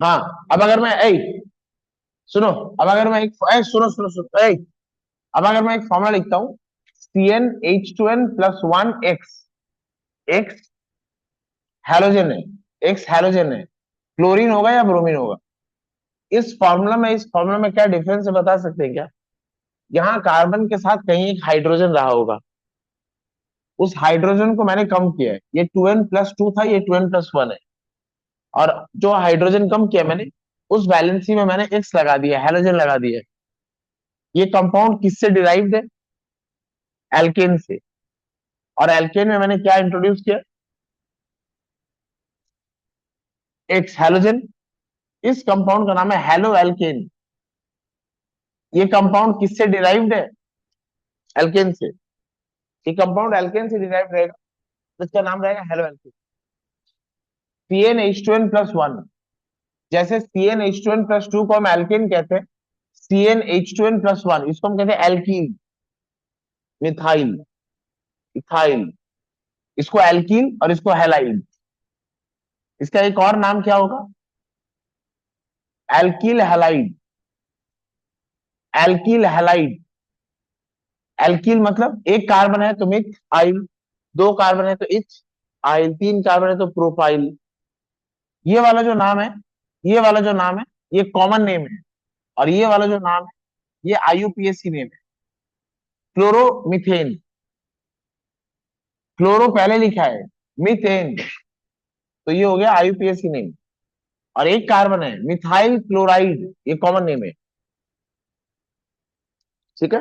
हाँ, अब अगर मैं सुनो, अब अगर मैं सुनो सुनो सुनो अब अगर मैं एक फॉर्मूला लिखता हूँ, CnH2n+1 x, एक्स हेलोजन है, एक्स हेलोजन है, क्लोरीन होगा या ब्रोमीन होगा? इस फॉर्मूला में क्या डिफरेंस है बता सकते हैं क्या? यहाँ कार्बन के साथ कहीं एक हाइड्रोजन रहा होगा, उस हाइड्रोजन को मैंने कम किया है, ये 2n+2 था, ये 2n+1 है, और जो हाइड्रोजन कम किया मैंने, उस वैलेंसी में मैंने एक्स लगा दिया, हेलोजन लगा दिया। ये कंपाउंड किससे डिराइव्ड है? एल्केन से। और एल्केन में मैंने क्या इंट्रोड्यूस किया? X halogen. इस कंपाउंड का नाम है हेलो एल्केन। ये कंपाउंड किससे डिराइव्ड है? एल्केन से। ये कंपाउंड एल्केन से डिराइव्ड रहेगा, तो इसका नाम रहेगा हेलो एल्केन। CnH2n+1, जैसे CnH2n+2 को हम एल्केन कहते हैं, CnH2n+1 इसको हम कहते हैं एल्कीन, मिथाइल, इथाइल। इसको एल्कीन और इसको हेलाइड। इसका एक और नाम क्या होगा? एल्कील हेलाइड। एल्कील हेलाइड। एल्कील मतलब एक कार्बन है तो मिथ आइल, दो कार्बन है तो इच आइल, तीन कार्बन है तो प्रोपाइल। ये वाला जो नाम है, ये वाला जो नाम है, ये कॉमन नेम है। और ये वाला जो नाम है, ये IUPAC नेम है, क्लोरोमीथेन। क्लोरो पहले लिखा है, मीथेन, तो ये हो गया IUPAC नेम। और एक कार्बन है मिथाइल क्लोराइड, ये कॉमन नेम है। ठीक है।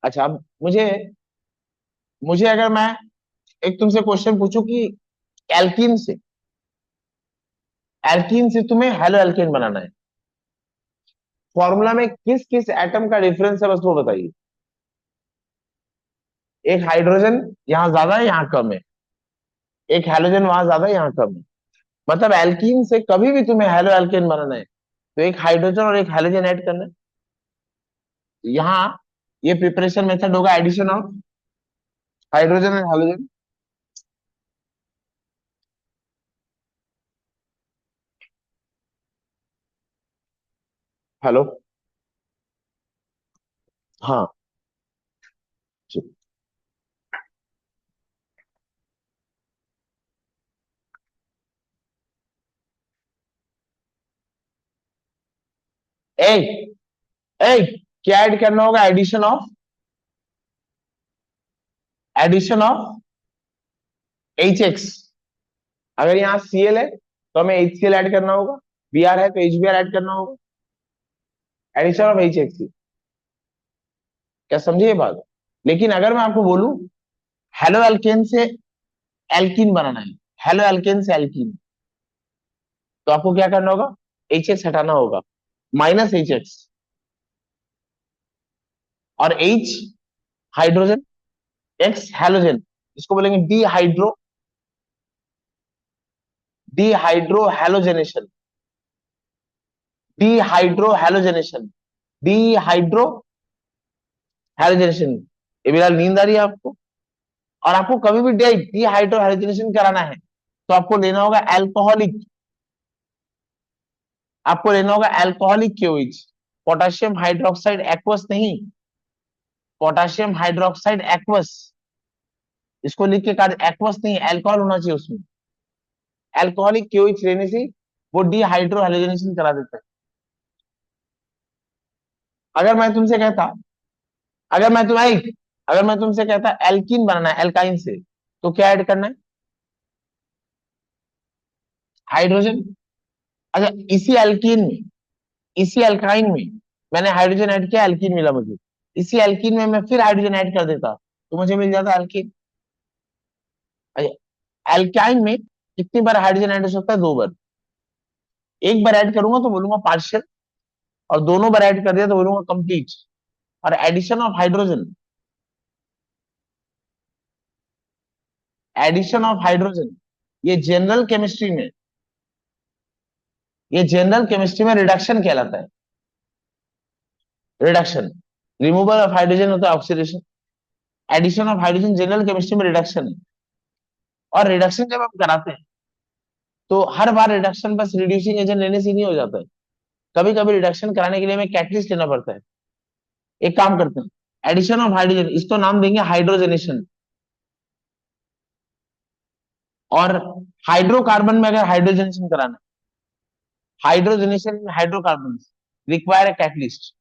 अच्छा, अब मुझे मुझे अगर मैं एक तुमसे क्वेश्चन पूछूं कि एल्कीन से एल्कीन से तुम्हें हेलो एल्केन बनाना है, फॉर्मूला में किस किस एटम का डिफरेंस है बस वो बताइए। एक हाइड्रोजन यहाँ ज्यादा है, यहाँ कम है। एक हेलोजन वहां ज्यादा है, यहाँ कम है। मतलब एल्कीन से कभी भी तुम्हें हेलो एल्केन बनाना है, तो एक हाइड्रोजन और एक हेलोजन ऐड करना है। यहाँ ये प्रिपरेशन मेथड होगा addition of hydrogen and halogen. Hello. हाँ जी। ए ए क्या ऐड करना होगा? Addition of HX। अगर यहाँ Cl है तो हमें HCl ऐड करना होगा, Br है तो HBr ऐड करना होगा, एडिशन ऑफ HX। क्या समझे ये बात? लेकिन अगर मैं आपको बोलूं हेलो एल्केन से एल्कीन बनाना है, हेलो एल्केन से एल्कीन, तो आपको क्या करना होगा? HX हटाना होगा, -HX। और H हाइड्रोजन, X हेलोजन, इसको बोलेंगे dehydro halogenation. Dehydro halogenation. Dehydro halogenation. ये बिलाल नींद आ रही है आपको? और आपको कभी भी डिहाइड्रो हेलोजनेशन कराना है तो आपको लेना होगा एल्कोहलिक, आपको लेना होगा एल्कोहलिक क्योइच, पोटेशियम हाइड्रोक्साइड एक्वस नहीं, पोटेशियम हाइड्रोक्साइड एक्वस। इसको लिख के काट, एक्वस नहीं, अल्कोहल होना चाहिए उसमें। अल्कोहलिक क्योइच लेने से वो डिहाइड्रो हेलोजनेशन करा देता है। अगर मैं तुमसे कहता अगर मैं तुम्हारी अगर मैं तुमसे कहता एल्कीन बनाना है एल्काइन से, तो क्या ऐड करना है? हाइड्रोजन। अच्छा, इसी एल्काइन में मैंने हाइड्रोजन ऐड किया, एल्कीन मिला मुझे। इसी एल्कीन में मैं फिर हाइड्रोजन ऐड कर देता तो मुझे मिल जाता एल्कीन। अच्छा, एल्काइन में कितनी बार हाइड्रोजन ऐड हो सकता है? दो बार। एक बार ऐड करूंगा तो बोलूंगा पार्शियल, और दोनों बार ऐड कर दिया तो बोलूंगा कंप्लीट। और एडिशन ऑफ हाइड्रोजन, ये जनरल केमिस्ट्री में ये जनरल केमिस्ट्री में रिडक्शन कहलाता है। रिडक्शन, रिमूवल ऑफ हाइड्रोजन होता है oxidation, addition of hydrogen general chemistry में रिडक्शन है। और रिडक्शन जब हम कराते हैं तो हर बार रिडक्शन बस रिड्यूसिंग एजेंट लेने से नहीं हो जाता है, कभी कभी रिडक्शन कराने के लिए हमें कैटलिस्ट लेना पड़ता है। एक काम करते हैं, एडिशन ऑफ हाइड्रोजन, इसको नाम देंगे हाइड्रोजनेशन। और हाइड्रोकार्बन में अगर हाइड्रोजनेशन कराना है, hydrogenation in hydrocarbon require a catalyst.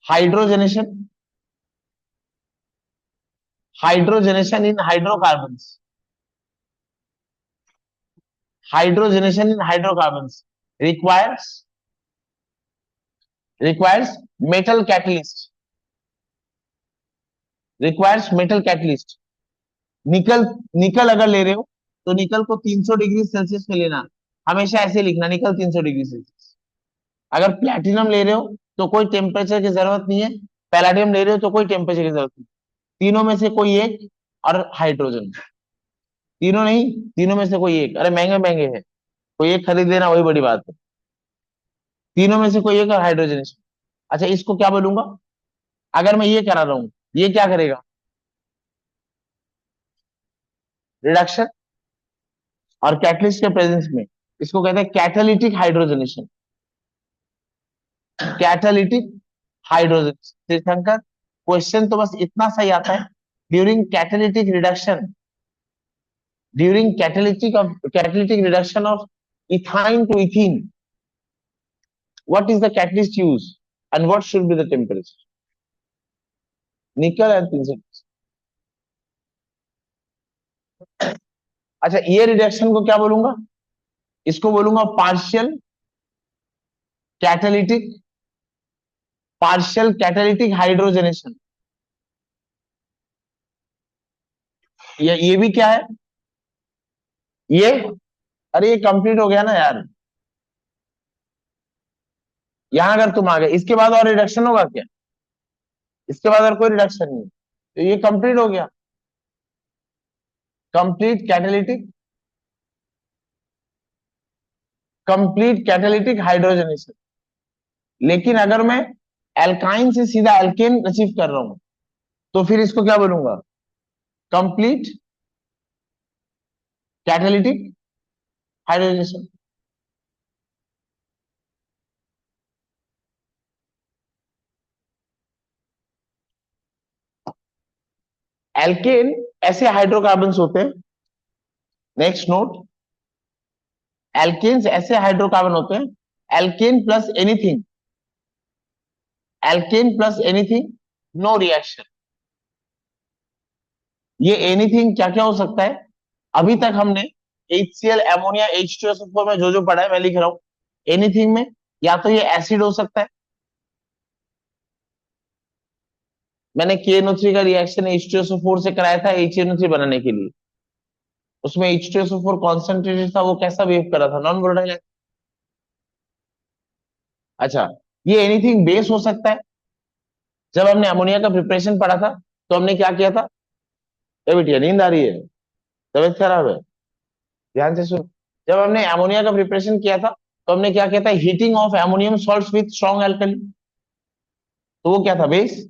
Hydrogenation, hydrogenation in hydrocarbon, hydrogenation in hydrocarbon requires requires metal catalyst, requires metal catalyst। निकल, निकल अगर ले रहे हो तो निकल को 300 डिग्री सेल्सियस में लेना, हमेशा ऐसे लिखना निकल 300 डिग्री सेल्सियस। अगर प्लेटिनम ले रहे हो तो कोई टेम्परेचर की जरूरत नहीं है, पैलाडियम ले रहे हो तो कोई टेम्परेचर की जरूरत नहीं, तीनों में से कोई एक। और हाइड्रोजन, तीनों नहीं, तीनों में से कोई एक। अरे महंगे महंगे है, कोई एक खरीद लेना वही बड़ी बात है। तीनों में से कोई एक और हाइड्रोजन। अच्छा इसको क्या बोलूंगा, अगर मैं ये करा रहा हूं, ये क्या करेगा, रिडक्शन और कैटलिस्ट के प्रेजेंस में, इसको कहते हैं catalytic hydrogenation. Catalytic hydrogen, Tirthankar question तो बस इतना सही आता है, during catalytic reduction, during catalytic reduction of ethyne to ethene, what is the catalyst used and what should be the temperature? निकल एंड 300। अच्छा ये रिडक्शन को क्या बोलूंगा, इसको बोलूंगा कैटालिटिक पार्शियल कैटालिटिक हाइड्रोजनेशन। ये भी क्या है, ये, अरे ये कंप्लीट हो गया ना यार, यहां अगर तुम आ गए इसके बाद और रिडक्शन होगा क्या, इसके बाद और कोई रिडक्शन नहीं, तो ये कंप्लीट हो गया, complete catalytic, complete catalytic hydrogenation. लेकिन अगर मैं एल्काइन से सीधा एल्केन अचीव कर रहा हूं तो फिर इसको क्या बोलूंगा, कंप्लीट कैटालिटिक हाइड्रोजनेशन। एल्केन ऐसे हाइड्रोकार्बन होते हैं, नेक्स्ट नोट, एल्केन्स ऐसे हाइड्रोकार्बन होते हैं, alkane plus anything, alkane plus anything, no reaction. ये एनीथिंग क्या क्या हो सकता है, अभी तक हमने HCl एमोनिया H2SO4 में जो जो पढ़ा है मैं लिख रहा हूं, एनीथिंग में या तो ये एसिड हो सकता है, मैंने KNO3 का रिएक्शन H2SO4 से कराया था HNO3 बनाने के लिए, उसमें H2SO4 कॉन्सेंट्रेटेड था, वो कैसा बिहेव कर रहा था, नॉन वोलेटाइल। अच्छा ये एनीथिंग बेस हो सकता है, जब हमने अमोनिया का प्रिपरेशन पढ़ा था तो हमने क्या किया था, ए बेटिया नींद आ रही है, तबीयत खराब है, ध्यान से सुन। जब हमने अमोनिया का प्रिपरेशन किया था तो हमने क्या किया था, heating of ammonium salts with strong alkali, तो वो क्या था, बेस।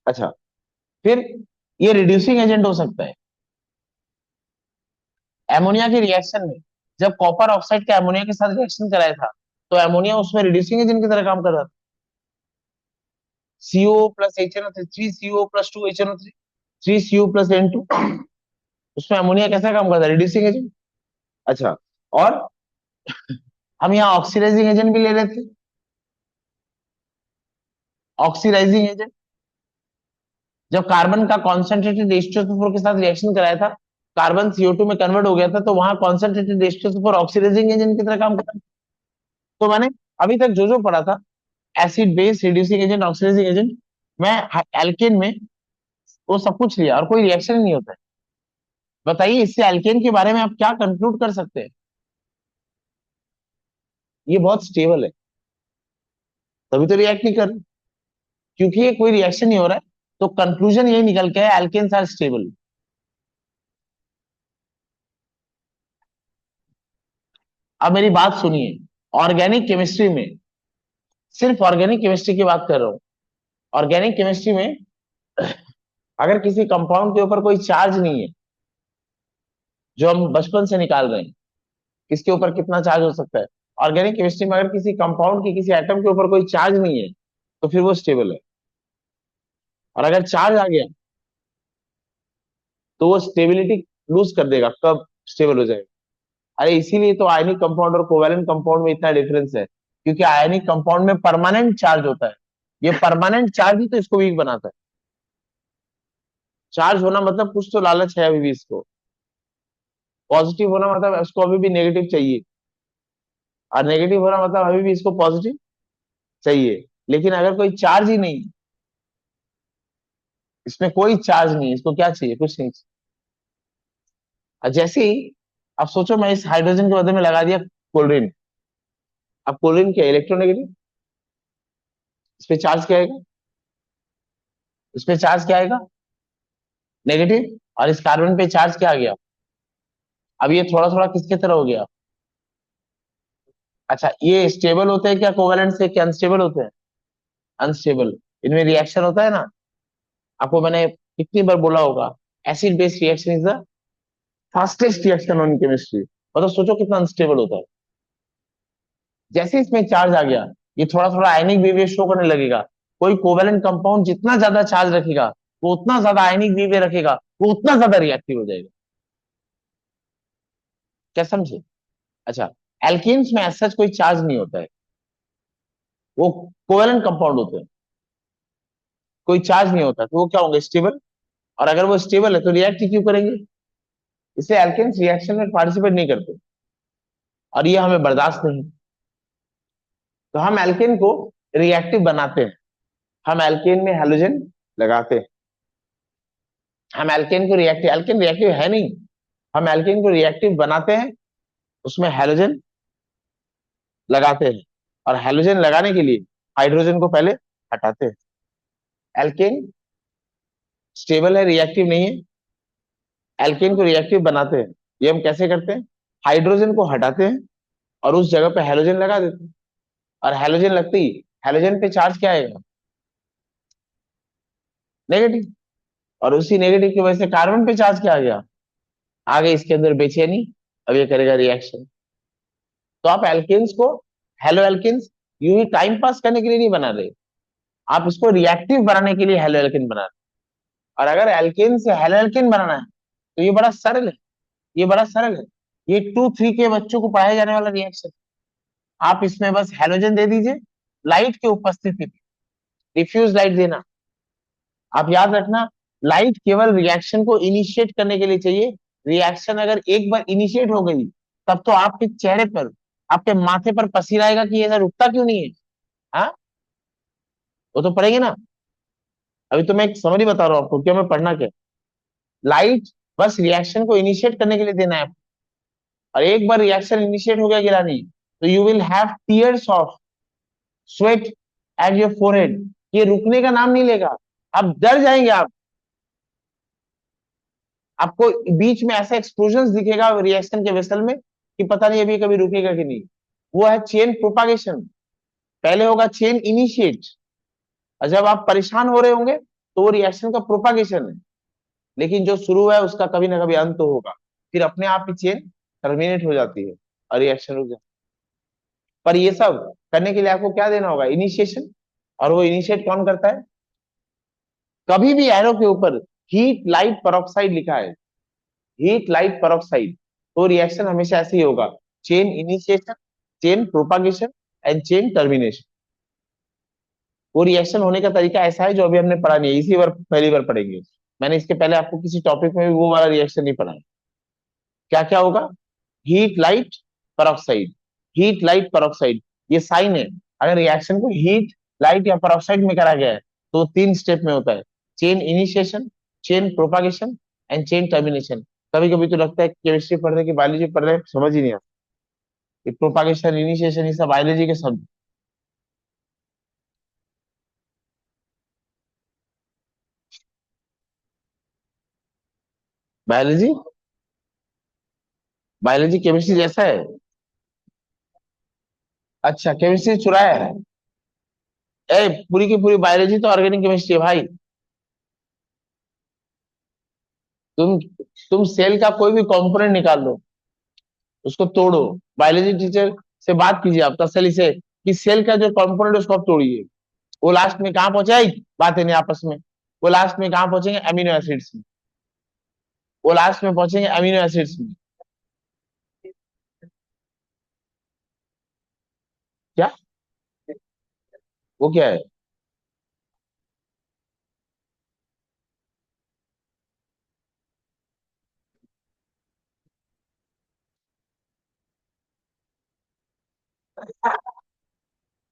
अच्छा फिर ये रिड्यूसिंग एजेंट हो सकता है, एमोनिया के रिएक्शन में जब कॉपर ऑक्साइड का एमोनिया के साथ रिएक्शन कराया था तो एमोनिया उसमें रिड्यूसिंग एजेंट की तरह काम कर रहा था, CO plus HNO3, 3CO plus 2 HNO3, 3CO plus N2, उसमें अमोनिया कैसा काम करता है, रिड्यूसिंग एजेंट। अच्छा और हम यहाँ ऑक्सीडाइजिंग एजेंट भी ले रहे थे, ऑक्सीडाइजिंग एजेंट, जब कार्बन का कॉन्सेंट्रेटेड H2SO4 के साथ रिएक्शन कराया था, कार्बन CO2 में कन्वर्ट हो गया था, तो वहां कॉन्सेंट्रेटेड H2SO4 ऑक्सीडाइजिंग एजेंट की तरह काम करता है। तो मैंने अभी तक जो जो पढ़ा था, acid base reducing agent oxidising agent, मैं एल्केन में वो सब कुछ लिया और कोई रिएक्शन नहीं होता है। बताइए इससे एल्केन के बारे में आप क्या कंक्लूड कर सकते हैं, ये बहुत स्टेबल है, तभी तो रिएक्ट नहीं कर रहे, क्योंकि ये कोई रिएक्शन नहीं हो रहा है, तो कंक्लूजन यही निकल के है, एल्केन्स आर स्टेबल। अब मेरी बात सुनिए, ऑर्गेनिक केमिस्ट्री में, सिर्फ ऑर्गेनिक केमिस्ट्री की बात कर रहा हूं, ऑर्गेनिक केमिस्ट्री में, अगर किसी कंपाउंड के ऊपर कोई चार्ज नहीं है जो हम बचपन से निकाल रहे हैं, किसके ऊपर कितना चार्ज हो सकता है। ऑर्गेनिक केमिस्ट्री में अगर किसी कंपाउंड की, किसी एटम के ऊपर कोई चार्ज नहीं है, तो फिर वो स्टेबल है। और अगर चार्ज आ गया तो वो स्टेबिलिटी लूज कर देगा। कब स्टेबल हो जाएगा? अरे इसीलिए तो आयनिक कंपाउंड और कोवैलेंट कंपाउंड में इतना डिफरेंस है, क्योंकि आयनिक कंपाउंड में परमानेंट चार्ज होता है। ये परमानेंट चार्ज ही तो इसको वीक बनाता है। चार्ज होना मतलब कुछ तो लालच है अभी भी इसको। पॉजिटिव होना मतलब इसको अभी भी नेगेटिव चाहिए, और नेगेटिव होना मतलब अभी भी इसको पॉजिटिव चाहिए। लेकिन अगर कोई चार्ज ही नहीं, इसमें कोई चार्ज नहीं, इसको क्या चाहिए? कुछ नहीं। और जैसे ही अब सोचो मैं इस हाइड्रोजन के बदले में लगा दिया क्लोरीन। अब क्लोरीन क्या, इलेक्ट्रोनेगेटिव? इस पे चार्ज क्या आएगा? इस पे चार्ज क्या आएगा? नेगेटिव। और इस कार्बन पे चार्ज क्या आ गया? अब ये थोड़ा थोड़ा किसके तरह हो गया? अच्छा, ये स्टेबल होते हैं क्या कोवेलेंट से, क्या अनस्टेबल होते हैं? अनस्टेबल। इनमें रिएक्शन होता है ना। आपको मैंने कितनी बार बोला होगा, acid base reaction is the fastest reaction on chemistry. मतलब सोचो कितना अनस्टेबल होता है। जैसे इसमें चार्ज आ गया, ये थोड़ा थोड़ा आयनिक बिहेवियर शो करने लगेगा। कोई कोवेलेंट कंपाउंड जितना ज्यादा चार्ज रखेगा, वो उतना ज्यादा आयनिक बिहेवियर रखेगा, वो उतना ज्यादा रिएक्टिव हो जाएगा। क्या समझे? अच्छा, एल्कीन्स में ऐसा कोई चार्ज नहीं होता है, वो कोवेलेंट कंपाउंड होते हैं। कोई चार्ज नहीं होता तो वो क्या होंगे? स्टेबल। और अगर वो स्टेबल है तो रिएक्ट क्यों करेंगे? इसलिए एल्केन्स रिएक्शन में पार्टिसिपेट नहीं करते, और ये हमें बर्दाश्त नहीं। तो हम एल्केन को रिएक्टिव बनाते हैं। हम एल्केन में हेलोजन लगाते हैं। हम एल्केन को रिएक्टिव, एल्केन रिएक्टिव है नहीं, हम एल्केन को रिएक्टिव बनाते हैं, उसमें हेलोजन लगाते हैं। और हेलोजन लगाने के लिए हाइड्रोजन को पहले हटाते हैं। एल्केन स्टेबल है, रिएक्टिव नहीं है। एल्केन को रिएक्टिव बनाते हैं। ये हम कैसे करते हैं? हाइड्रोजन को हटाते हैं और उस जगह पे हेलोजन लगा देते हैं। और हेलोजन लगती ही हेलोजन पे चार्ज क्या आएगा? नेगेटिव। और उसी नेगेटिव की वजह से कार्बन पे चार्ज क्या आ गया? आगे इसके अंदर बेचैनी। अब ये करेगा रिएक्शन। तो आप एल्केन्स को, हेलो एल्केन्स, यूं ही टाइम पास करने के लिए नहीं बना रहे, आप इसको रिएक्टिव बनाने के लिए हेलो एल्केन बना रहे। और अगर एल्केन से हेलो एल्केन बनाना है तो ये बड़ा सरल है। ये बड़ा सरल है। ये 2-3 के बच्चों को पढ़ाया जाने वाला रिएक्शन। आप इसमें बस हेलोजन दे दीजिए, लाइट की उपस्थिति में डिफ्यूज लाइट देना। आप याद रखना, लाइट केवल रिएक्शन को इनिशिएट करने के लिए चाहिए। रिएक्शन अगर एक बार इनिशिएट हो गई, तब तो आपके चेहरे पर, आपके माथे पर पसीना आएगा कि ये रुकता क्यों नहीं है। हाँ, वो तो पढ़ेंगे ना। अभी तो मैं एक समरी बता रहा हूँ आपको, क्या मैं पढ़ना क्या। लाइट बस रिएक्शन को इनिशिएट करने के लिए देना है। और एक बार रिएक्शन इनिशिएट हो गया गिलानी, तो you will have tears of sweat at your forehead. ये रुकने का नाम नहीं लेगा। आप डर जाएंगे। आप, आपको बीच में ऐसा एक्सप्लोजन दिखेगा रिएक्शन के वेसल में कि पता नहीं अभी कभी रुकेगा कि नहीं। वो है चेन प्रोपागेशन। पहले होगा चेन इनिशिएट, और जब आप परेशान हो रहे होंगे तो वो रिएक्शन का प्रोपागेशन है। लेकिन जो शुरू है उसका कभी ना कभी अंत तो होगा। फिर अपने आप ही चेन टर्मिनेट हो जाती है और रिएक्शन रुक जाता है। पर ये सब करने के लिए आपको क्या देना होगा? इनिशिएशन। और वो इनिशिएट कौन करता है? कभी भी एरो के ऊपर हीट लाइट पेरोक्साइड लिखा है, हीट लाइट पेरोक्साइड, तो रिएक्शन हमेशा ऐसे ही होगा। Chain initiation, chain propagation and chain termination. वो रिएक्शन होने का तरीका ऐसा है जो अभी हमने पढ़ा नहीं है, इसी बार पहली बार पढ़ेंगे। मैंने इसके पहले आपको किसी टॉपिक में भी वो वाला रिएक्शन नहीं पढ़ाया। क्या क्या होगा? Heat light peroxide, heat light peroxide, ये साइन है। अगर रिएक्शन को हीट लाइट या पेरोक्साइड में करा गया है तो 3 स्टेप में होता है। Chain initiation, chain propagation and chain termination. कभी कभी तो लगता है केमिस्ट्री पढ़ रहे कि बायोलॉजी पढ़ रहे हैं, समझ ही नहीं आता। प्रोपागेशन, इनिशिएशन, ये सब बायोलॉजी के शब्द। बायोलॉजी, बायोलॉजी केमिस्ट्री जैसा है। अच्छा, केमिस्ट्री चुराया है। ए, पूरी की पूरी बायोलॉजी तो ऑर्गेनिक केमिस्ट्री है भाई। तुम तुम सेल का कोई भी कंपोनेंट निकाल लो, उसको तोड़ो, बायोलॉजी टीचर से बात कीजिए आप तसल्ली से कि सेल का जो कंपोनेंट है उसको आप तोड़िए। वो लास्ट में कहाँ पहुंचाएगी, बातें नहीं आपस में। वो लास्ट में कहाँ पहुंचेंगे, अमीनो एसिड्स में। वो लास्ट में पहुंचेंगे अमीनो एसिड्स में। क्या, वो क्या है?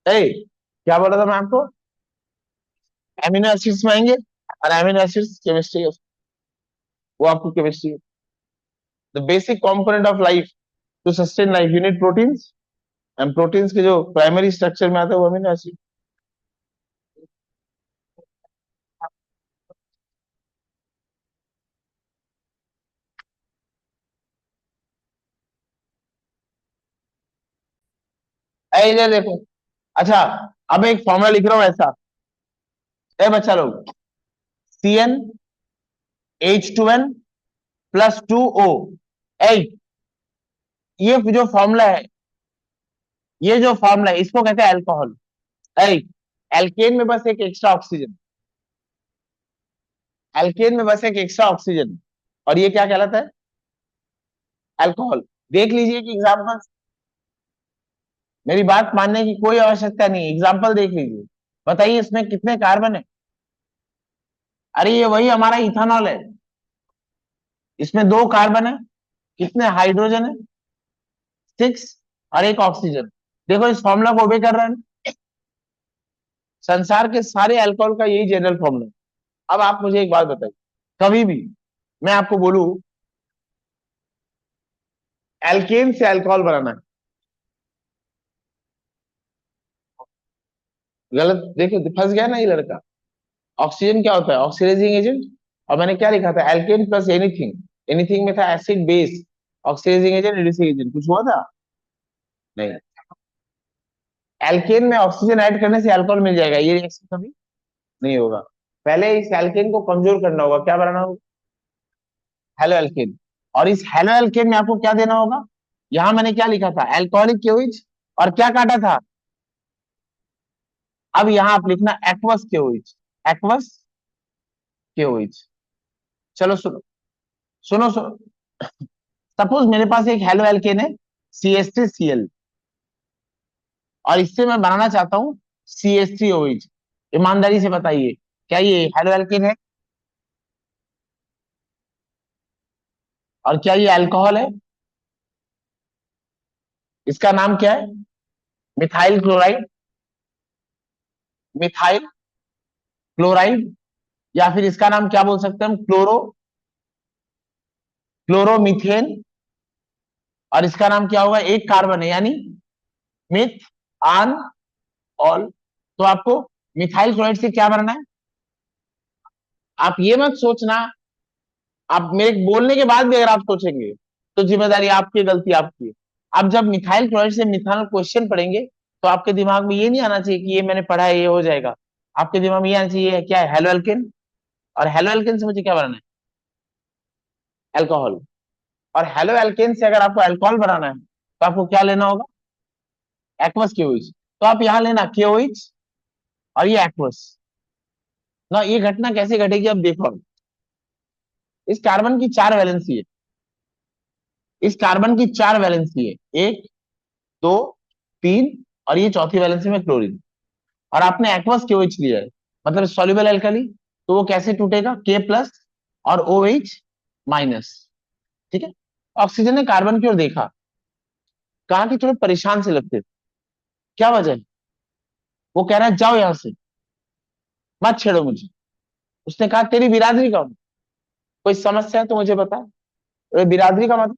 ए, क्या बोला था मैं आपको? एमिनो एसिड्स में आएंगे, और एमिनो एसिड्स केमिस्ट्री, वो आपको chemistry. The basic component of life, to sustain life you need proteins, and proteins के जो प्राइमरी स्ट्रक्चर में आता है वो अमीनो एसिड। इधर देखो। अच्छा, अब एक फॉर्मूला लिख रहा हूं ऐसा। ए बच्चा लोग, CnH2n+2O। ए, ये जो फॉर्मूला है, ये जो फॉर्मूला है इसको कहते हैं अल्कोहल। ए, एल्केन में बस एक एक्स्ट्रा ऑक्सीजन, एल्केन में बस एक एक्स्ट्रा ऑक्सीजन, और ये क्या कहलाता है, अल्कोहल। देख लीजिए कि एग्जाम्पल, मेरी बात मानने की कोई आवश्यकता नहीं, एग्जाम्पल देख लीजिए। बताइए इसमें कितने कार्बन है? अरे ये वही हमारा इथानॉल है, इसमें 2 कार्बन है। कितने हाइड्रोजन है? 6, और एक ऑक्सीजन। देखो इस फॉर्मूला को ओबे कर रहा है ना? संसार के सारे अल्कोहल का यही जनरल फॉर्मूला है। अब आप मुझे एक बात बताइए, कभी भी मैं आपको बोलूं एल्केन से अल्कोहल बनाना है, गलत। देखो फंस गया ना ये लड़का। ऑक्सीजन क्या होता है, ऑक्सीडाइजिंग एजेंट। और मैंने क्या लिखा था, एल्केन प्लस एनीथिंग। एनीथिंग में था acid base, oxidising agent, reducing agent, कुछ हुआ था? नहीं। एल्केन में ऑक्सीजन ऐड करने से अल्कोहल मिल जाएगा, ये रिएक्शन कभी नहीं होगा। पहले इस एल्केन को कमजोर करना होगा, क्या बनाना होगा, हेलो एल्केन। और इस हेलो एल्केन में आपको क्या देना होगा, यहां मैंने क्या लिखा था, एल्कोहलिक केओएच, और क्या काटा था, अब यहां आप लिखना एक्वस केओएच, एक्वस केओएच। चलो सुनो, सुनो सुनो। सपोज मेरे पास एक हेलो एल्केन है, CH3Cl, और इससे मैं बनाना चाहता हूं CH3OH। ईमानदारी से बताइए, क्या ये हेलो एल्केन है, और क्या ये अल्कोहल है? इसका नाम क्या है, मिथाइल क्लोराइड, मिथाइल क्लोराइड, या फिर इसका नाम क्या बोल सकते हैं हम, क्लोरोमीथेन। और इसका नाम क्या होगा, एक कार्बन है यानी मिथ आन ऑल। तो आपको मिथाइल क्लोराइड से क्या बनना है, आप ये मत सोचना, आप मेरे बोलने के बाद भी अगर आप सोचेंगे तो जिम्मेदारी आपकी, गलती आपकी है। आप जब मिथाइल क्लोराइड से मिथानॉल क्वेश्चन पढ़ेंगे तो आपके दिमाग में ये नहीं आना चाहिए कि ये मैंने पढ़ा है ये हो जाएगा। आपके दिमाग में ये आना चाहिए क्या है, हेलो एल्केन, और हेलो एल्केन से मुझे क्या बनाना है, अल्कोहल। और हेलो एल्केन से अगर आपको अल्कोहल बनाना है तो आपको क्या लेना होगा, एक्वस केओएच। तो आप यहां लेना केओएच, और ये एक्वस ना। ये घटना कैसे घटेगी अब देखो। इस कार्बन की 4 वैलेंसी है, इस कार्बन की 4 वैलेंसी है, 1, 2, 3, और ये चौथी वैलेंसी में क्लोरीन। और आपने एक्वस केओएच लिया है, मतलब सॉल्युबल एल्कली, तो वो कैसे टूटेगा, K+ और OH-। ठीक है। ऑक्सीजन ने कार्बन की ओर देखा, कहा कि थोड़े परेशान से लगते थे। क्या वजह है? वो कह रहा है जाओ यहां से, मत छेड़ो मुझे। उसने कहा तेरी बिरादरी का कोई समस्या है तो मुझे बता। बिरादरी का मतलब,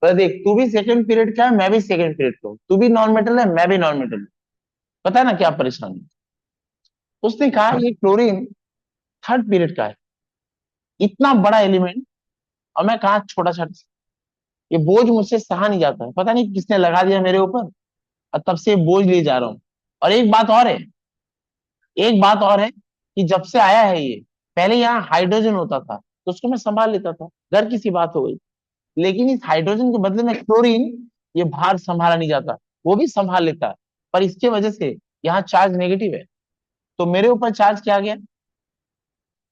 बोले, देख तू भी सेकंड पीरियड का है, मैं भी सेकंड पीरियड का हूँ, तू भी नॉन मेटल है, मैं भी नॉन मेटल हूँ। पता है ना क्या परेशानी है? उसने कहा ये क्लोरीन थर्ड पीरियड का है, इतना बड़ा एलिमेंट, और मैं कहा छोटा छोटा, ये बोझ मुझसे सहा नहीं जाता है, पता नहीं किसने लगा दिया मेरे ऊपर, और तब से बोझ लिए जा रहा हूँ। और एक बात और है, एक बात और है कि जब से आया है ये, पहले यहाँ हाइड्रोजन होता था, तो उसको मैं संभाल लेता था, घर की सी बात हो गई। लेकिन इस हाइड्रोजन के बदले में क्लोरीन, ये भार संभाला नहीं जाता, वो भी संभाल लेता है, पर इसके वजह से यहाँ चार्ज नेगेटिव है, तो मेरे ऊपर चार्ज क्या आ गया।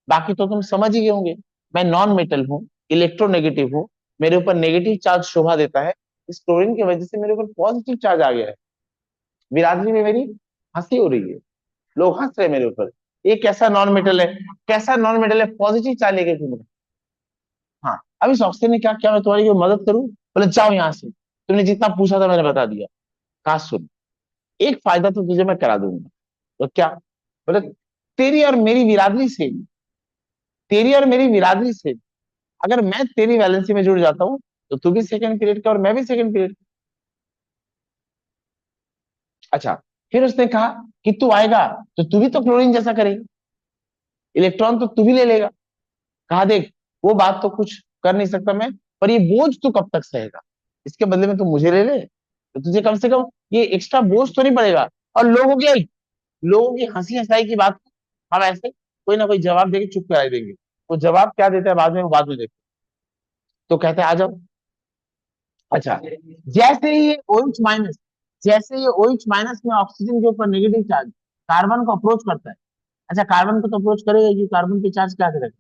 बाकी तो तुम समझ ही गए होंगे, मैं नॉन मेटल हूँ, इलेक्ट्रोनेगेटिव हूँ, मेरे ऊपर नेगेटिव चार्ज शोभा देता है, इस क्लोरीन की वजह से मेरे ऊपर पॉजिटिव चार्ज आ गया है। बिरादरी में मेरी हंसी हो रही है, लोग हंस रहे हैं मेरे ऊपर। ये कैसा नॉन मेटल है, कैसा नॉन मेटल है, पॉजिटिव चार्ज लेके घूम रहा है। हाँ, अब इस ऑक्सीजन ने क्या किया, मैं तुम्हारी कोई मदद करूं, बोले जाओ यहाँ से, तुमने जितना पूछा था मैंने बता दिया। कहा सुन, एक फायदा तो तुझे मैं करा दूंगा। तो क्या, बोले तेरी और मेरी बिरादरी से, तेरी और मेरी बिरादरी से अगर मैं तेरी वैलेंसी में जुड़ जाता हूँ, तो तू भी सेकंड पीरियड का और मैं भी सेकंड पीरियड। अच्छा, फिर उसने कहा कि तू आएगा तो तू भी तो क्लोरीन जैसा करेगा, इलेक्ट्रॉन तो तू भी ले लेगा। कहा देख, वो बात तो कुछ कर नहीं सकता मैं, पर ये बोझ तू कब तक सहेगा, इसके बदले में तू मुझे ले ले, तो तुझे कम से कम ये एक्स्ट्रा बोझ तो नहीं पड़ेगा। और लोगों की हंसी हंसाई की बात को हम ऐसे कोई ना कोई जवाब देके चुप करा देंगे। वो जवाब क्या देता है बाद में, वो बाद में देखो। तो कहते हैं आ जाओ। अच्छा, जैसे ही ये OH माइनस, जैसे ये OH माइनस में ऑक्सीजन के ऊपर नेगेटिव चार्ज कार्बन को अप्रोच करता है। अच्छा, कार्बन को तो अप्रोच करेगा कि कार्बन पे चार्ज क्या करेगा,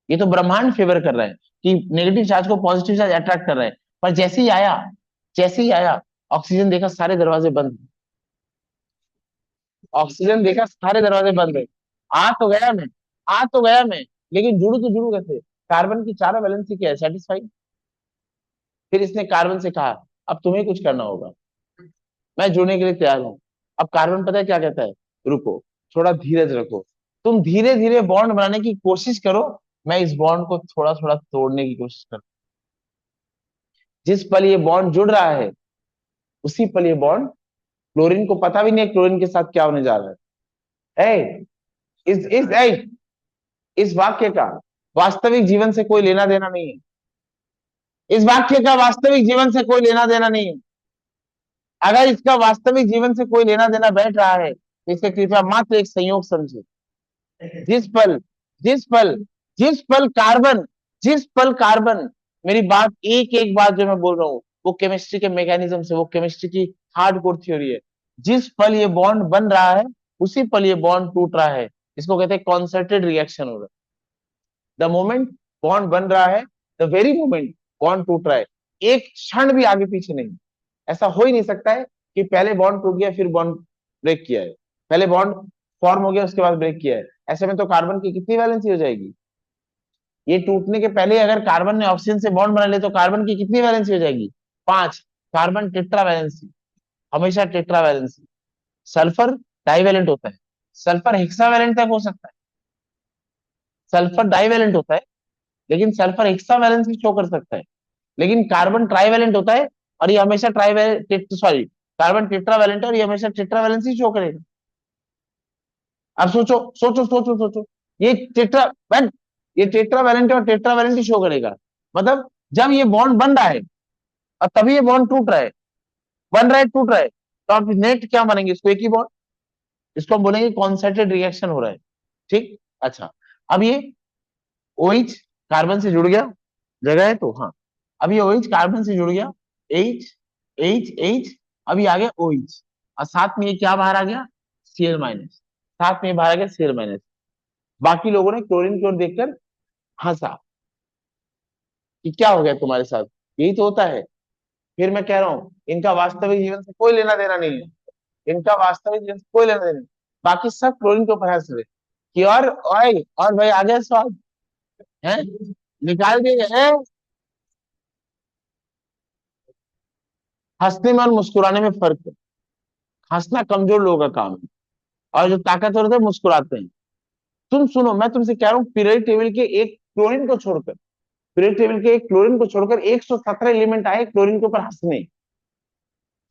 ये तो ब्रह्मांड फेवर कर रहा है कि नेगेटिव चार्ज को पॉजिटिव चार्ज अट्रैक्ट कर रहा है। पर जैसे ही आया, ऑक्सीजन देखा सारे दरवाजे बंद, ऑक्सीजन देखा सारे दरवाजे बंद है। आ तो गया मैं, आ तो गया मैं, लेकिन जुड़ू तो जुड़ू कैसे। कार्बन की चारों वैलेंसी क्या है, सेटिस्फाइड। फिर इसने कार्बन से कहा अब तुम्हें कुछ करना होगा, मैं जुड़ने के लिए तैयार हूं। अब कार्बन पता है क्या कहता है, रुको, थोड़ा धीरज रखो, तुम धीरे धीरे बॉन्ड बनाने की कोशिश करो, मैं इस बॉन्ड को थोड़ा थोड़ा तोड़ने की कोशिश करूं। जिस पल ये बॉन्ड जुड़ रहा है, उसी पल ये बॉन्ड, क्लोरीन को पता भी नहीं है क्लोरीन के साथ क्या होने जा रहा है। इस वाक्य का वास्तविक जीवन से कोई लेना देना नहीं है, इस वाक्य का वास्तविक जीवन से कोई लेना देना नहीं है। अगर इसका वास्तविक जीवन से कोई लेना देना बैठ रहा है, तो इसे कृपया मात्र एक संयोग समझे। जिस पल जिस पल जिस पल कार्बन जिस पल कार्बन, मेरी बात एक एक बात जो मैं बोल रहा हूँ वो केमिस्ट्री के मैकेनिज्म से, वो केमिस्ट्री की हार्डकोर थ्योरी है। जिस पल ये बॉन्ड बन रहा है, उसी पल ये बॉन्ड टूट रहा है, इसको कहते हैं कॉन्सर्टेड रिएक्शन हो रहा है। द मोमेंट बॉन्ड बन रहा है, द वेरी मोमेंट बॉन्ड टूट रहा है, एक क्षण भी आगे पीछे नहीं। ऐसा हो ही नहीं सकता है कि पहले बॉन्ड टूट गया फिर बॉन्ड ब्रेक किया है, पहले बॉन्ड फॉर्म हो गया उसके बाद ब्रेक किया है। ऐसे में तो कार्बन की कितनी वैलेंसी हो जाएगी, ये टूटने के पहले अगर कार्बन ने ऑक्सीजन से बॉन्ड बना लिया तो कार्बन की कितनी वैलेंसी हो जाएगी, 5। कार्बन टेट्रा वैलेंसी, हमेशा टेट्रा वैलेंसी। सल्फर डाइवेलेंट होता है, सल्फर हेक्सावैलेंट तक हो सकता है, सल्फर डाइवेलेंट होता है, लेकिन सल्फर हेक्सावैलेंसी शो कर सकता है। लेकिन कार्बन ट्राइवेलेंट होता है, और ये हमेशा ट्राइवेलेंट, सॉरी, कार्बन टेट्रावैलेंट है और ये हमेशा टेट्रावैलेंसी शो करेगा। अब सोचो सोचो सोचो सोचो, ये टेट्रा वैन ये टेट्रावैलेंट और टेट्रावैलेंट शो करेगा, मतलब जब ये बॉन्ड बन रहा है और तभी ये बॉन्ड टूट रहा है, बन रहा है टूट रहा है, तो आप नेट क्या मानेंगे, इसको एक ही बॉन्ड, इसको हम बोलेंगे कॉन्सर्टेड रिएक्शन हो रहा है। ठीक। अच्छा, अब ये OH कार्बन से जुड़ गया, जगह है तो हाँ, अब ये OH कार्बन से जुड़ गया, H H, अभी आ गया OH, और साथ में ये क्या बाहर आ गया, Cl-, साथ में बाहर आ गया Cl-। बाकी लोगों ने क्लोरीन की ओर देखकर हंसा कि क्या हो गया तुम्हारे साथ, यही तो होता है। फिर मैं कह रहा हूँ इनका वास्तविक जीवन से कोई लेना देना नहीं है, इनका वास्तविक जीवन से कोई लेना देना नहीं। बाकी सब क्लोरीन के ऊपर हंस रहे कि और भाई आ गया स्वाद है, निकाल दिए हैं। हंसने में और मुस्कुराने में फर्क है, हंसना कमजोर लोगों का काम है, और जो ताकतवर होते हैं मुस्कुराते हैं। तुम सुनो, मैं तुमसे कह रहा हूँ पीरियडिक टेबल के एक क्लोरीन को छोड़कर, पीरियडिक टेबल के एक क्लोरीन को छोड़कर 117 एलिमेंट आए क्लोरीन के ऊपर हंसने,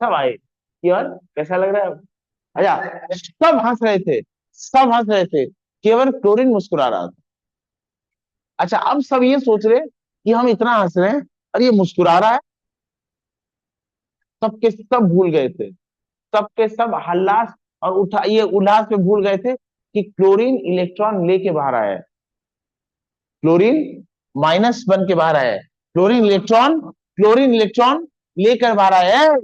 सब आए। यार कैसा लग रहा है। अच्छा, सब हंस रहे थे, सब हंस रहे थे, केवल क्लोरीन मुस्कुरा रहा था। अच्छा, अब सब ये सोच रहे कि हम इतना हंस रहे हैं और ये मुस्कुरा रहा है, सबके सब भूल गए थे, सबके सब हल्लास और उठा ये उल्लास में भूल गए थे कि क्लोरीन इलेक्ट्रॉन लेके बाहर आया है। क्लोरीन -1 के बाहर आया है, क्लोरीन इलेक्ट्रॉन लेकर बाहर आया है।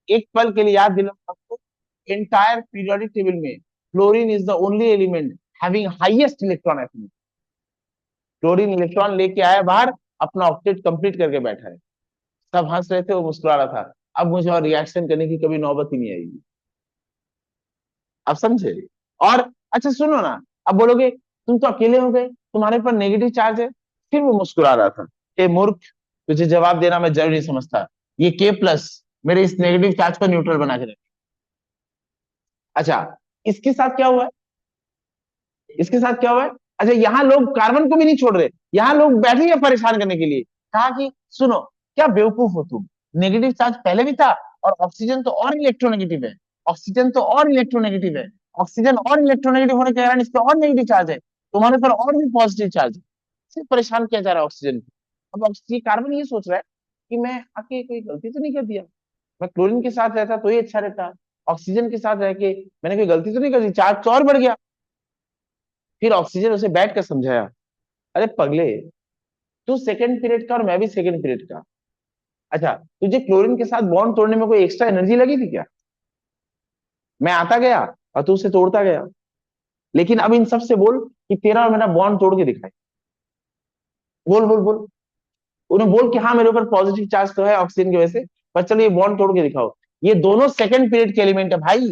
एक पल के लिए याद दिलाओ आपको, एंटायर पीरियोडिक टेबल में chlorine is the only element having highest electron affinity. Chlorine electron लेके आया बाहर, अपना ऑक्टेट कंप्लीट करके बैठा है। सब हंस रहे थे, वो मुस्कुरा रहा था। अब मुझे और रिएक्शन करने की कभी नौबत ही नहीं आएगी। आप समझे? और अच्छा सुनो ना, अब बोलोगे तुम तो अकेले हो गए, तुम्हारे पर नेगेटिव चार्ज है। फिर वो मुस्कुरा रहा था, ए मूर्ख, तुझे जवाब देना मैं जरूरी नहीं समझता। ये K+ मेरे इस नेगेटिव चार्ज को न्यूट्रल बना के रखे। अच्छा, इसके साथ क्या हुआ है? इसके साथ क्या हुआ है? अच्छा, यहाँ लोग कार्बन को भी नहीं छोड़ रहे, यहाँ लोग बैठे हैं परेशान करने के लिए। कहा कि सुनो, क्या बेवकूफ हो तुम, नेगेटिव चार्ज पहले भी था, और ऑक्सीजन तो और इलेक्ट्रोनेगेटिव है, ऑक्सीजन तो और इलेक्ट्रोनेगेटिव है, ऑक्सीजन और इलेक्ट्रोनेगेटिव होने के कारण इस पर और नेगेटिव चार्ज है, तुम्हारे पर और भी पॉजिटिव चार्ज है। सिर्फ परेशान किया जा रहा है ऑक्सीजन को। अब ऑक्सीजन कार्बन ये सोच रहा है कि मैं आके कोई गलती तो नहीं कर दिया, मैं क्लोरीन के साथ रहता तो ये अच्छा रहता, ऑक्सीजन के साथ रह के मैंने कोई गलती तो नहीं कर दी, चार्ज तो और बढ़ गया। फिर ऑक्सीजन उसे बैठ कर समझाया, अरे पगले, तू सेकंड पीरियड का और मैं भी सेकंड पीरियड का। अच्छा, तुझे क्लोरीन के साथ बॉन्ड तोड़ने में कोई एक्स्ट्रा एनर्जी लगी थी क्या? मैं आता गया और तू उसे तोड़ता गया। लेकिन अब इन सब से बोल कि तेरा और मेरा बॉन्ड तोड़ के दिखाए। बोल बोल बोल। उन्हें बोल कि हाँ मेरे ऊपर पॉजिटिव चार्ज तो है ऑक्सीजन की वजह से, पर चलो ये बॉन्ड तोड़ के दिखाओ। ये दोनों सेकंड पीरियड के एलिमेंट है भाई,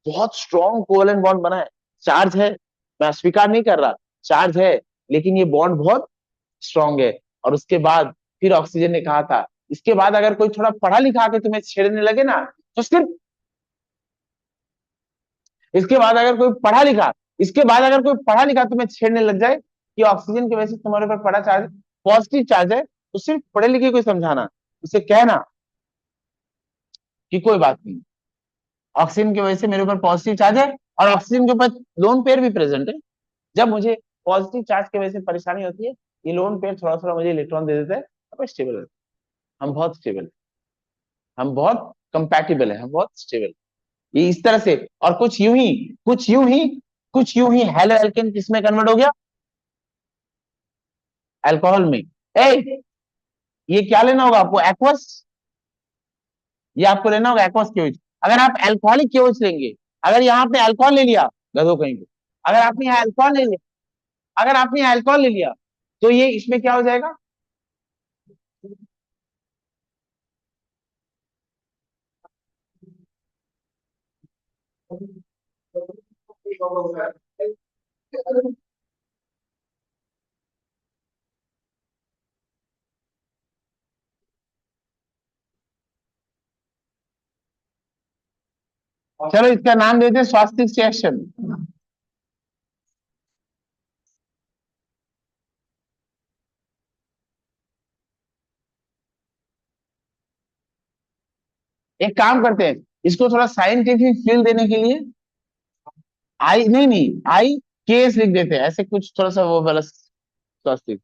बहुत स्ट्रॉन्ग कोवलेंट बॉन्ड बना है, चार्ज है, मैं स्वीकार नहीं कर रहा, चार्ज है, लेकिन ये बॉन्ड बहुत स्ट्रांग है। और उसके बाद फिर ऑक्सीजन ने कहा था, इसके बाद अगर कोई थोड़ा पढ़ा लिखा के तुम्हें छेड़ने लगे ना, तो सिर्फ इसके बाद अगर कोई पढ़ा लिखा इसके बाद अगर कोई पढ़ा लिखा तुम्हें छेड़ने लग जाए कि ऑक्सीजन की वजह से तुम्हारे ऊपर पड़ा चार्ज पॉजिटिव चार्ज है, तो सिर्फ पढ़े लिखे को समझाना, उसे कहना कि कोई बात नहीं, ऑक्सीजन की वजह से मेरे ऊपर पॉजिटिव चार्ज है, और ऑक्सीजन के ऊपर लोन पेयर भी प्रेजेंट है। जब मुझे पॉजिटिव चार्ज की वजह से परेशानी होती है, ये लोन पेयर थोड़ा थोड़ा मुझे इलेक्ट्रॉन दे देता है, अब स्टेबल है। हम बहुत स्टेबल, हम बहुत कंपैटिबल है, हम बहुत स्टेबल। ये इस तरह से, और कुछ यूं ही हेलो एल्केन किसमें कन्वर्ट हो गया? अल्कोहल में। ए, ये क्या लेना होगा आपको? एक्वस। ये आपको लेना होगा एक्वस केओच। अगर आप एल्कोहलिक केओच लेंगे, अगर यहाँ आपने अल्कोहल ले लिया, गधो कहीं पे, अगर आपने यहाँ अल्कोहल ले लिया, अगर आपने यहाँ अल्कोहल ले लिया, तो ये इसमें क्या हो जाएगा? चलो इसका नाम देते हैं स्वास्तिक रिएक्शन। एक काम करते हैं, इसको थोड़ा साइंटिफिक फील देने के लिए आई, नहीं नहीं, IKS लिख देते हैं, ऐसे कुछ थोड़ा सा वो वाला स्वास्तिक।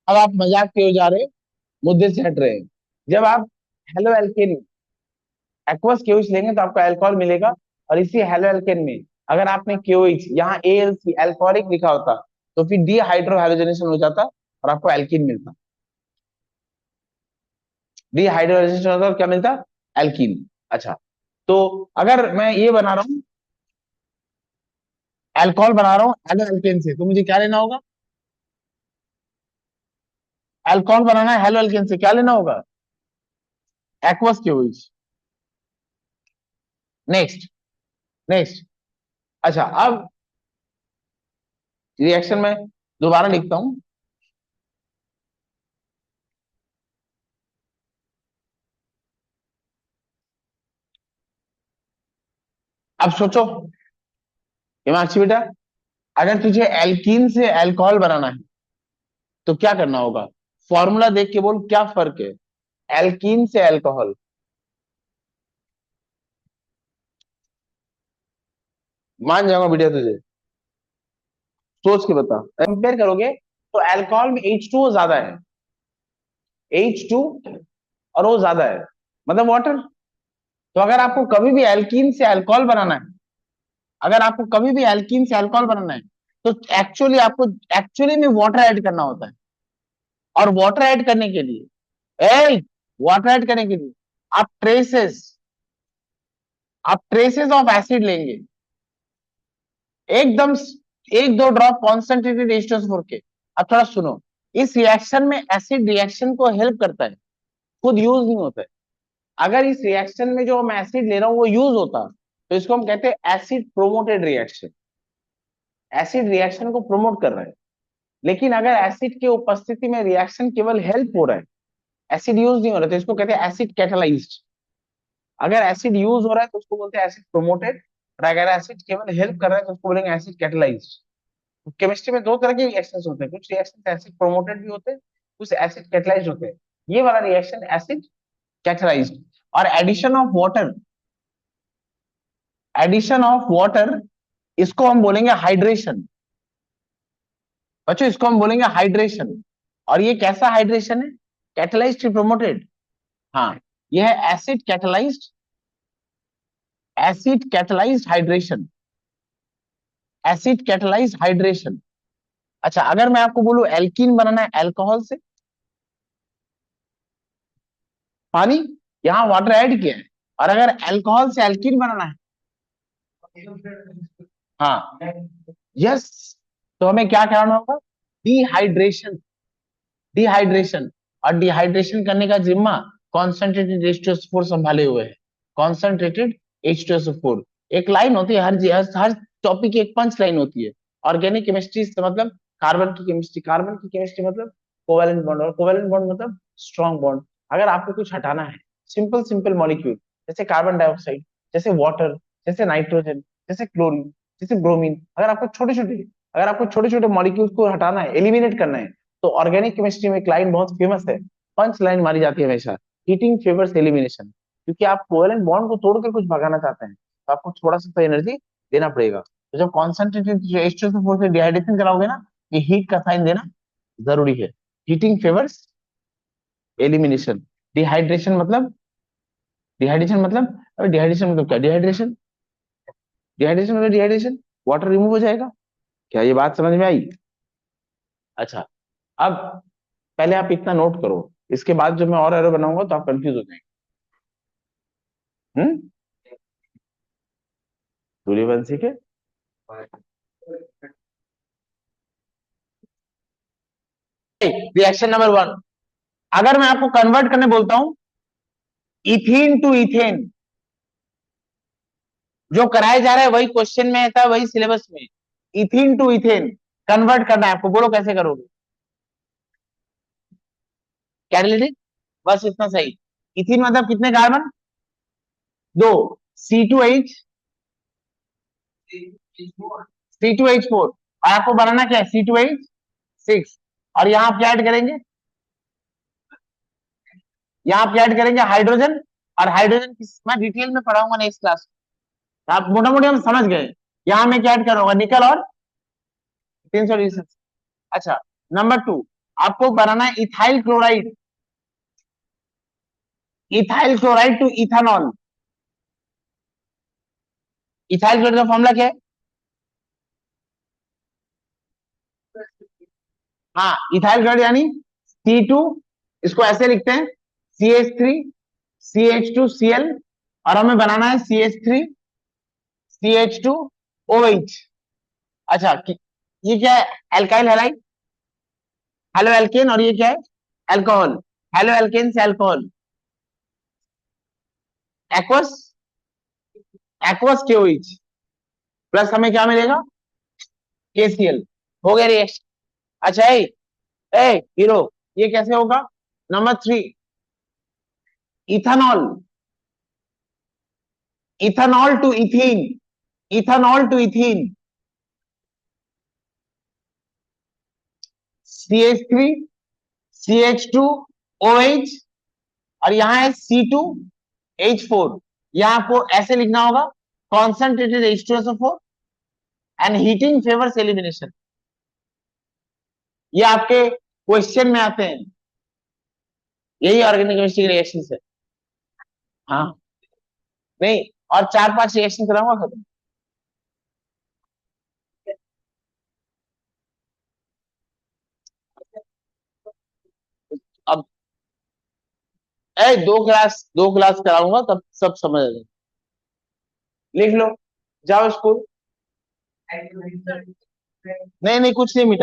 अब आप मजाक के हो जा रहे हैं, मुद्दे से हट रहे हैं। जब आप हेलो एल्केन एक्वस केओएच लेंगे तो आपको अल्कोहल मिलेगा, और इसी हेलो एल्केन में अगर आपने केओएच यहाँ ALC अल्कोहलिक लिखा होता, तो फिर डीहाइड्रो हैलोजनेशन हो जाता और आपको एल्कीन मिलता। डीहाइड्रोजनेशन होता और क्या मिलता? एल्कीन। अच्छा, तो अगर मैं ये बना रहा हूँ, अल्कोहल बना रहा हूँ हेलो एल्केन से, तो मुझे क्या लेना होगा? अल्कोहल बनाना है हेलो एल्केन से, क्या लेना होगा? Aqueous KOH. Next, next. अच्छा, अब रिएक्शन में दोबारा लिखता हूं। अब सोचो हिमांशी बेटा, अगर तुझे एल्कीन से अल्कोहल बनाना है तो क्या करना होगा? फॉर्मूला देख के बोल क्या फर्क है एल्कीन से अल्कोहल। मान जाऊंगा बेटा तुझे, सोच के बता। कंपेयर करोगे तो अल्कोहल में H2O ज्यादा है, H2 और O ज्यादा है, मतलब वाटर। तो अगर आपको कभी भी एल्कीन से अल्कोहल बनाना है, अगर आपको कभी भी एल्कीन से अल्कोहल बनाना है, तो एक्चुअली में वाटर ऐड करना होता है। और वाटर ऐड करने के लिए वाटर ऐड करने के लिए आप ट्रेसेस आप ट्रेसेस ऑफ एसिड लेंगे, एकदम एक दो ड्रॉप कॉन्सेंट्रेटेड H2SO4 के। अब थोड़ा सुनो, इस रिएक्शन में एसिड रिएक्शन को हेल्प करता है, खुद यूज नहीं होता है। अगर इस रिएक्शन में जो मैं एसिड ले रहा हूं वो यूज होता, तो इसको हम कहते हैं acid promoted reaction. Acid reaction को प्रमोट कर रहा है। लेकिन अगर एसिड की उपस्थिति में रिएक्शन केवल हेल्प हो रहा है, एसिड यूज नहीं हो रहा, तो इसको कहते हैं एसिड कैटालाइज्ड। अगर एसिड यूज हो रहा है तो उसको बोलते हैं एसिड प्रोमोटेड, और अगर एसिड केवल हेल्प कर रहा है तो उसको बोलेंगे एसिड कैटालाइज्ड। केमिस्ट्री में दो तरह के रिएक्शंस होते हैं, कुछ रिएक्शन एसिड प्रोमोटेड भी होते हैं, कुछ एसिड कैटालाइज्ड होते हैं। ये वाला रिएक्शन एसिड कैटालाइज्ड। और एडिशन ऑफ वाटर इसको हम बोलेंगे हाइड्रेशन। बच्चों इसको हम बोलेंगे हाइड्रेशन। और ये कैसा हाइड्रेशन है? Catalysed promoted. हाँ, यह है acid catalysed hydration. Acid catalysed hydration. अच्छा, अगर मैं आपको बोलूं एल्कीन बनाना है अल्कोहल से, पानी, यहां वाटर ऐड किया है, और अगर अल्कोहल से एल्कीन बनाना है, हाँ, यस, तो हमें क्या कराना होगा? डिहाइड्रेशन। डिहाइड्रेशन। और डिहाइड्रेशन करने का जिम्मा कॉन्सेंट्रेटेड H2SO4 संभाले हुए है। Concentrated H2SO4। एक लाइन होती है, हर टॉपिक की एक पंच लाइन होती है। ऑर्गेनिक केमिस्ट्री से मतलब कार्बन की केमिस्ट्री मतलब कोवेलेंट बॉन्ड, और कोवेलेंट बॉन्ड मतलब स्ट्रॉन्ग बॉन्ड। अगर आपको कुछ हटाना है, सिंपल सिंपल मॉलिक्यूल, जैसे कार्बन डाइऑक्साइड, जैसे वाटर, जैसे नाइट्रोजन, जैसे क्लोरीन, जैसे ब्रोमीन, अगर आपको छोटे छोटे मॉलिक्यूल्स को हटाना है, एलिमिनेट करना है, तो ऑर्गेनिक केमिस्ट्री में एक लाइन बहुत फेमस है, पंच लाइन मारी जाती है हमेशा, हीटिंग फेवर्स एलिमिनेशन। क्योंकि आप कोवेलेंट बॉन्ड को तोड़कर कुछ भगाना चाहते हैं, तो आपको थोड़ा सा एनर्जी देना पड़ेगा। तो जब कॉन्सेंट्रेटेड H2SO4 से डिहाइड्रेशन कराओगे ना, ये हीट का साइन देना जरूरी है। Heating favours elimination. डिहाइड्रेशन मतलब डिहाइड्रेशन मतलब अरे डिहाइड्रेशन मतलब क्या? डिहाइड्रेशन वाटर रिमूव हो जाएगा। क्या ये बात समझ में आई? अच्छा, अब पहले आप इतना नोट करो, इसके बाद जब मैं और एरो बनाऊंगा तो आप कंफ्यूज हो जाएंगे। हम्म, सूर्यवंशी के रिएक्शन नंबर 1, अगर मैं आपको कन्वर्ट करने बोलता हूं इथीन टू इथेन, जो कराया जा रहा है वही क्वेश्चन में था, वही सिलेबस में, इथीन टू इथेन कन्वर्ट करना है आपको, बोलो कैसे करोगे? कैटालिटिक, बस इतना सही। इथीन मतलब कितने कार्बन? दो, C2H, C2H4, और आपको बनाना क्या है? C2H6। और यहां आप क्या ऐड करेंगे? यहाँ आप क्या ऐड करेंगे? हाइड्रोजन। और हाइड्रोजन किस मैं डिटेल में पढ़ाऊंगा नेक्स्ट क्लास में, आप मोटा मोटी हम समझ गए। यहाँ मैं क्या ऐड करूंगा? निकल और 300 डिग्री। अच्छा, नंबर 2, आपको बनाना है ethyl chloride. Ethyl chloride to ethanol. Ethyl chloride का फॉर्मूला क्या है? हाँ, इथाइल क्लोराइड यानी C2, इसको ऐसे लिखते हैं CH3 CH2Cl, और हमें बनाना है CH3 CH2OH। अच्छा, ये क्या है? एल्काइल हैलाइड, हेलो एल्केन, और ये क्या है? अल्कोहल। हेलो एल्केन से alcohol, aqueous, aqueous KOH, plus हमें क्या मिलेगा? KCl। हो गया रिएक्शन। अच्छा, ए हीरो, ये कैसे होगा? Number 3, ethanol, ethanol to ethene, ethanol to ethene, CH3 CH2OH, और यहां है C2H4। यहां आपको ऐसे लिखना होगा, concentrated H2SO4 and heating favours elimination. ये आपके क्वेश्चन में आते हैं। यही ऑर्गेनिक केमिस्ट्री की रिएक्शन है। हाँ, नहीं, और 4-5 रिएक्शन कराऊंगा खत्म। अब दो क्लास कराऊंगा तब सब समझ आ जाएगा। लिख लो, जाओ स्कूल। नहीं नहीं, कुछ नहीं मिटा।